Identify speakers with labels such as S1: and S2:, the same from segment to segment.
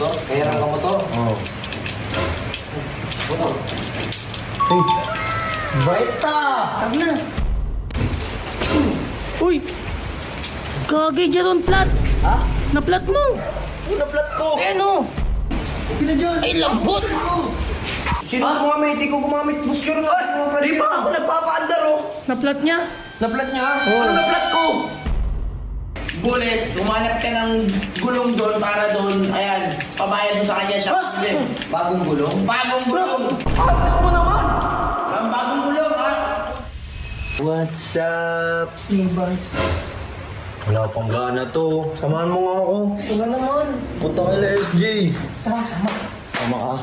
S1: To? Kaya ka mo to?
S2: Oo.
S1: Motor.
S2: Hey. Baita!
S3: Tag na. Uy! Gagi dyan plat!
S2: Ha?
S3: Na-plat mo!
S2: Naplat ko!
S3: Ayan o!
S2: Okay na dyan!
S3: Ay, lambot!
S2: Sino gumamit? Hindi ko gumamit. Busker na. Di ba ako nagpapaandar oh?
S3: Na-plat niya?
S2: Naplat niya? Ano naplat ko?
S4: Bullet, humanap ka ng gulong doon para doon, ayan, pabayad mo sa kanya siya. Bullet.
S1: Bagong gulong?
S4: Bagong gulong.
S2: Ayos mo naman!
S4: Ang bagong gulong, ha?
S2: What's up, Levi's? Wala pang gana to. Samahan mo nga ako.
S1: Wala naman.
S2: Punta kay SJ.
S1: Tara, sama.
S2: Tama ka.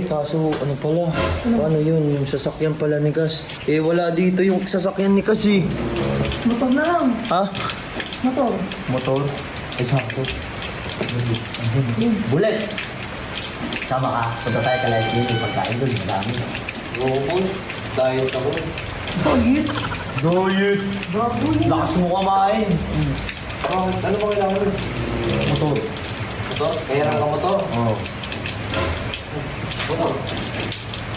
S2: Kaso ano pala? Paano yun? Yung sasakyan pala ni Kas. Wala dito yung sasakyan ni Kas eh.
S3: Motor na lang.
S2: Ha?
S3: Motor.
S2: Motor? Sakto.
S1: Bullet. Sama ka. Punta tayo ka live stream. Yung pagkain doon. Madami. Oo, boss. Diet ako.
S3: Diet.
S2: Diet!
S3: Baboy.
S2: Lakas mo kumain.
S1: Ano ba kailangan doon?
S2: Motor.
S1: To? Kaya ka mo to?
S2: Oo.
S1: Motor.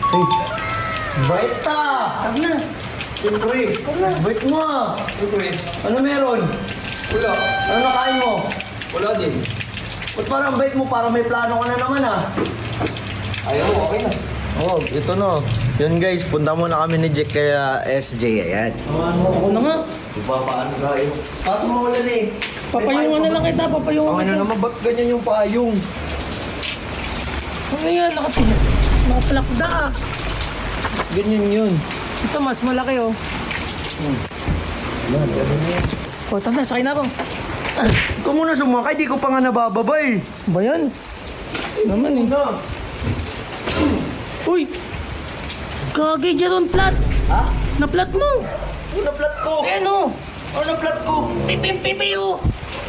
S2: Hey. Baita!
S3: Tag na.
S2: Siyempre. Bait mo ah.
S1: Siyempre.
S2: Ano meron?
S1: Wala.
S2: Ano nakain mo?
S1: Wala din.
S2: Ba't parang bait mo? Para may plano ka na naman ah.
S1: Ayaw mo, okay na.
S2: Oh, ito no. Yun guys, punta muna kami ni Jack kaya SJ. Ayan.
S3: Ako na nga.
S2: Paano tayo? Kaso mawalan eh.
S3: Papayungan na lang kita. Papayungan
S2: Ano
S3: kita.
S2: naman, ba't ganyan yung payong?
S3: Ano yan? Nakaplakda ah.
S2: Ganyan yun.
S3: Ito mas malaki oh.
S2: Yan, ganyan yun.
S3: O, tag na. Sakay na ako.
S2: Ikaw muna sumakay, di ko pa nga nabababay.
S3: Ba yan? Naman eh.
S2: Na.
S3: Uy! Gagi dyan plat!
S2: Ha?
S3: Na-plat mo!
S2: Ano naplat ko?
S3: Ayan o!
S2: Ano naplat ko?
S3: Pipi o!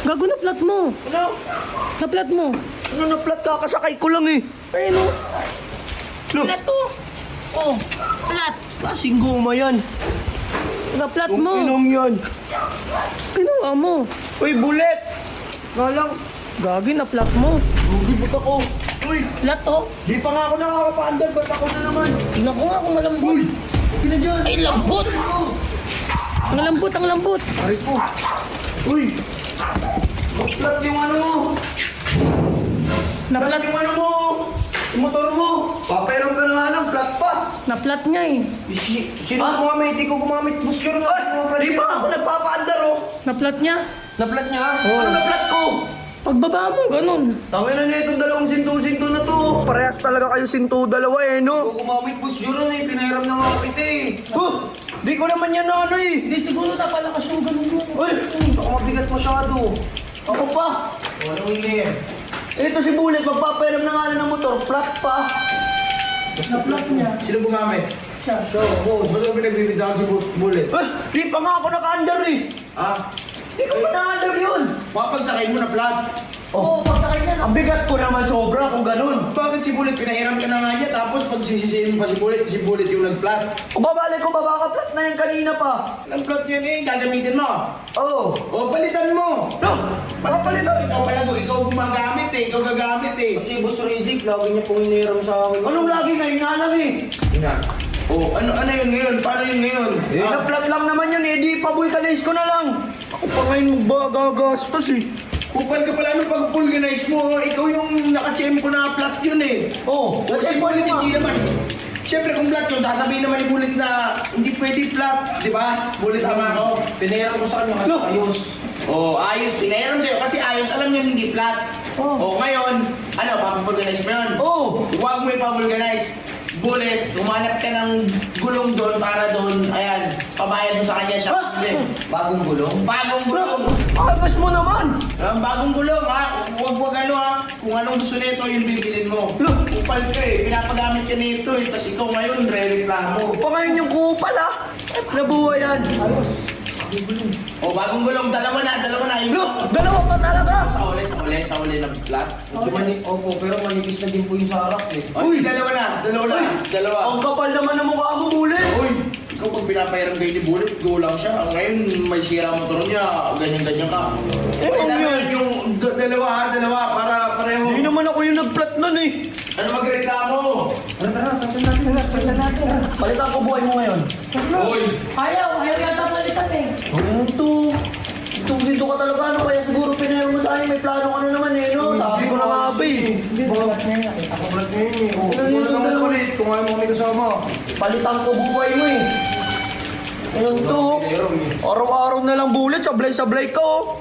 S3: Gago na-plat mo!
S2: Ano?
S3: Na-plat mo!
S2: Ano naplat ka? Kasakay ko lang eh.
S3: Ayan o!
S2: Look,
S3: Plat to! Oh! Plat!
S2: kasing guma yan.
S3: Na-plat
S2: Yung
S3: mo!
S2: inong yan.
S3: Ginawa mo!
S2: Uy, bullet! Nga lang,
S3: Gagi na-plat mo!
S2: lugibot ako. Uy,
S3: Plat to!
S2: di pa nga ako nakakapaandar, ba't ako na naman?
S3: Tingnan ko nga kung malambot!
S2: Okay na dyan.
S3: Ay, lambot! Ang lambot! Ang lambot!
S2: Aray ko. Uy, naplat yung ano mo.
S3: Na-plat!
S2: Yung ano mo. Yung motor mo. Papairam ka na nga lang, plat pa.
S3: Na-plat niya eh!
S2: Sino gumamit? Hindi ko gumamit. Busker na. Di ba ako nagpapaandar oh?
S3: Na-plat niya!
S2: Naplat niya? Ano naplat ko?
S3: Pagbaba mo, ganun!
S2: Tangin na itong dalawang sinto-sinto na to. Parehas talaga kayo sinto dalawa eh, no?
S1: Kung gumamit boss Juro na eh. Pinahiram na nga kita eh.
S2: Huh! Di ko naman yan na ano eh.
S3: Hindi siguro napalakas yung ganun mo!
S2: Uy!
S1: Baka mabigat masyado.
S2: Ako pa!
S1: Walang hindi eh.
S2: Ito si Bullet, magpapairam na nga lang ng motor. Flat pa.
S3: Na-plat niya!
S4: Sino gumamit?
S3: Siya!
S1: So, boss.
S4: Ba't mo pinagbibitaw si Bullet?
S2: Di pa nga ako naka-under eh.
S4: Ha?
S2: Di ko pa na-under yun.
S4: Papagsakay mo na plat.
S3: Oo, pagsakay niya
S2: Ang bigat ko naman sobra kung ganun.
S4: Bakit si Bullet pinahiram ka na nga niya tapos pag sisisihin mo pa si Bullet yung nag-plat?
S2: O babalik ko, baka flat na yan kanina pa.
S4: Ang plat yan eh, gagamitin mo.
S2: Oo.
S4: O, palitan mo.
S2: No! Papalitan.
S4: Ikaw pala, ikaw gumagamit eh, ikaw gagamit eh.
S1: Kasi boss Riddick, lagi niya pong hiniram sa akin.
S2: Anong lagi ngayon nga lang eh?
S1: Ina.
S4: O, ano yun ngayon? Paano yun ngayon?
S2: Na-flat lang naman yun eh. Di pa-vulcanize ko na lang. Ako pa ngayon magagastos eh.
S4: Kupal ka pala nung pag-vulcanize mo, ikaw yung naka-check ko na plat yun eh.
S2: Oo.
S4: O si Bullet hindi naman. Siyempre kung plat yun, sasabihin naman ni Bullet na hindi pwede plat, di ba? Bullet tama ako.
S1: Pinahiram ko sa kanya kasi
S2: Look.
S1: ayos.
S4: O, ayos, pinayaran sa'yo kasi ayos, alam niya hindi plat. O, ngayon, ano, papavulcanize mo yun?
S2: Oo.
S4: Huwag mo ipavulcanize. Bullet, humanap ka ng gulong doon para doon, ayan, pabayad mo sa kanya siya.
S1: Bagong gulong?
S4: Bagong gulong.
S2: Agas mo naman.
S4: Ang bagong gulong ha, huwag ano ha, kung anong gusto nito yung bibilin mo.
S2: Look.
S4: Kupal ka eh, pinapagamit ka nito eh, tas ikaw ngayon, re-reklamo.
S2: Pa ngayon yung kupal ah. Nabuhay yan.
S4: O bagong gulong, dalawa na, yung
S2: Look, dalawa pa talaga.
S4: sa uli ng plat.
S1: Opo, pero manipis na din po yung sa harap eh.
S4: Uy, dalawa na, dalawa.
S2: Ang kapal naman ng mukha mo, Bullet.
S4: Uy, ikaw pag pinapahiram kayo ni Bullet, go lang siya. Ngayon, may sira ang motor niya, ganyan-ganyan ka.
S2: Eh,
S4: Kailangan
S2: yun.
S4: yung dalawa para
S2: nagplat nun eh.
S4: Ano magreklamo?
S1: Palitan ko buhay mo ngayon.
S4: Uy!
S3: Ayaw yata palitan eh.
S1: Ano to? Itong sinto ka talaga, ano kaya siguro pinero mo sa akin, may plano ka na naman eh, no? Sabi ko na nga ba eh.
S3: Hindi, bulat na yun. Nakita ko.
S2: Plat na yun eh. Ano naman ulit kung ayaw mo kami kasama.
S1: Palitan ko buhay mo eh. Ano to? Araw-araw na lang bulit, sablay-sablay ka oh.